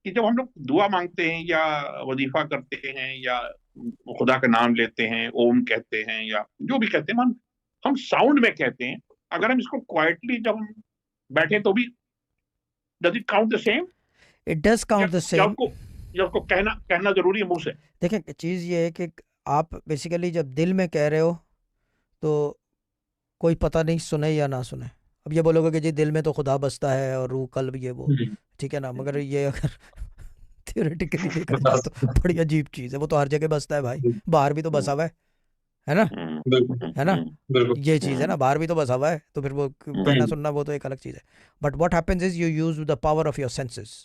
कि जब हम लोग दुआ मांगते हैं या वजीफा करते हैं या खुदा का नाम लेते हैं, ओम कहते हैं या जो भी कहते हैं, हम साउंड में कहते हैं। अगर हम इसको क्वाइटली जब हम बैठे तो भी does it count the same? It does count the या सेम। आपको या आपको कहना कहना जरूरी है मुंह से? देखें, चीज़ ये है कि आप बेसिकली जब दिल में कह रहे हो तो कोई पता नहीं सुने या ना सुने। अब ये बोलोगे कि जी दिल में तो खुदा बसता है और रूह कल्ब ये वो, ठीक है ना, मगर ये अगर थियोरेटिकली देखा जाए तो बड़ी अजीब चीज़ है। वो तो हर जगह बसता है भाई, बाहर भी तो बसा हुआ है ना, बिल्कुल है ना। बिल्कुल। ये चीज़ है ना, बाहर भी तो बसा हुआ है, तो फिर वो कहना सुनना वो तो एक अलग चीज़ है। But what happens is you use the power of your senses,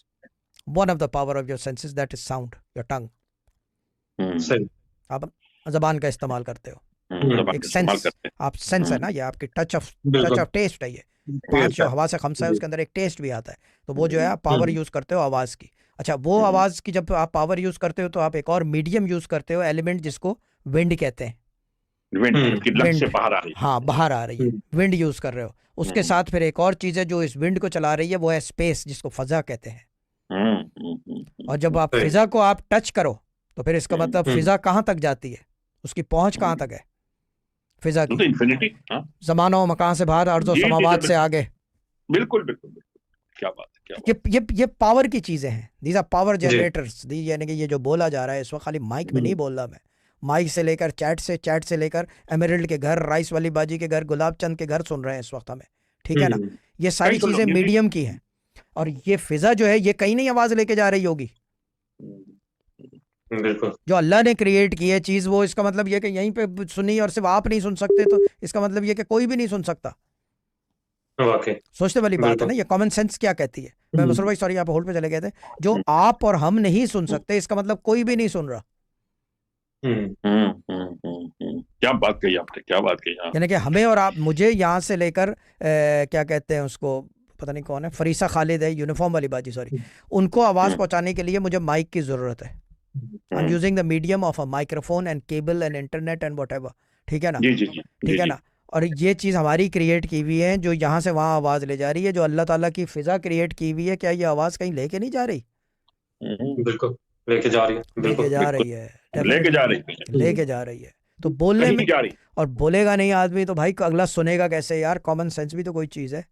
one of the power of your senses that is sound, your tongue. सही। आप जबान का इस्तेमाल करते हो, जबान एक का इस्तेमाल सेंस, करते आप सेंस है ना, ये आपकी टच ऑफ बिल्कुल टेस्ट है ये। हैं। पांच जो हवा से खमसा है उसके अंदर एक टेस्ट भी आता है, तो वो जो है आप पावर हम्म, यूज करते हो आवाज की। अच्छा, वो आवाज की जब आप पावर यूज करते हो तो आप एक और मीडियम यूज करते हो, एलिमेंट, जिसको विंड कहते हैं। विंड आपकी लंग से विंड, बाहर आ रही हाँ बाहर आ रही है, विंड यूज कर रहे हो। उसके साथ फिर एक और चीज है जो इस विंड को चला रही है, वो है स्पेस, जिसको फजा कहते हैं। और जब आप सही। फिजा को आप टच करो तो फिर इसका मतलब फिजा कहाँ तक जाती है, उसकी पहुंच कहाँ तक है फिजा तो की। इन्फिनिटी। हाँ जमाना व मकान से बाहर, अर्ज़ो जी जी समावात सर, से आगे। बिल्कुल बिल्कुल बिल्कुल। क्या बात है, क्या ये बात ये पावर की चीजें हैं, दीज आर पावर जी जनरेटर्स। यानी कि ये जो बोला जा रहा है इस वक्त खाली माइक में नहीं बोल रहा मैं, माइक से लेकर चैट से लेकर एमरल्ड के घर, राइस वाली बाजी के घर, गुलाब चंद के घर सुन रहे हैं इस वक्त हमें, ठीक है ना। ये कहीं सारी सुन लो चीजें म्यूजिक। मीडियम की हैं, और ये फिजा जो है ये कहीं नहीं आवाज लेके जा रही होगी। बिल्कुल। जो अल्लाह ने क्रिएट की है चीज, वो इसका मतलब ये कि यहीं पे सुनी और सिर्फ आप नहीं सुन सकते, तो इसका मतलब ये कि कोई भी नहीं सुन सकता। वाकई। सोचते वाली बात है ना, बिल्कुल। ये कॉमन सेंस क्या कहती है। मैं मसरूर भाई सॉरी आप होल्ड पे चले गए थे। जो आप और हम नहीं सुन सकते, इसका मतलब कोई भी नहीं सुन रहा। क्या बात कही आपने, क्या बात कही। हाँ यानी कि हमें और आप, मुझे यहाँ से लेकर क्या कहते हैं उसको, पता नहीं कौन है, फरीसा खालिद है, यूनिफॉर्म वाली बाजी, सॉरी, उनको आवाज़ पहुँचाने के लिए मुझे माइक की ज़रूरत है। I am using the medium of a microphone and cable and internet and what ever, ठीक है ना, जी जी जी ठीक जी है जी। ना। और ये चीज़ हमारी क्रिएट की हुई है, जो यहाँ से वहाँ आवाज़ ले जा रही है, जो अल्लाह ताला की फ़िज़ा क्रिएट की हुई है, क्या ये आवाज़ कहीं लेके नहीं जा रही? बिल्कुल लेके जा रही है। लेके बिल्कुल जा बिल्कुल रही है, लेके जा डेफिनेटली रही है, लेके जा रही है। तो बोलने कहीं में, जा रही। और बोलेगा नहीं आदमी तो भाई अगला सुनेगा कैसे यार, कॉमन सेंस भी तो कोई चीज़ है।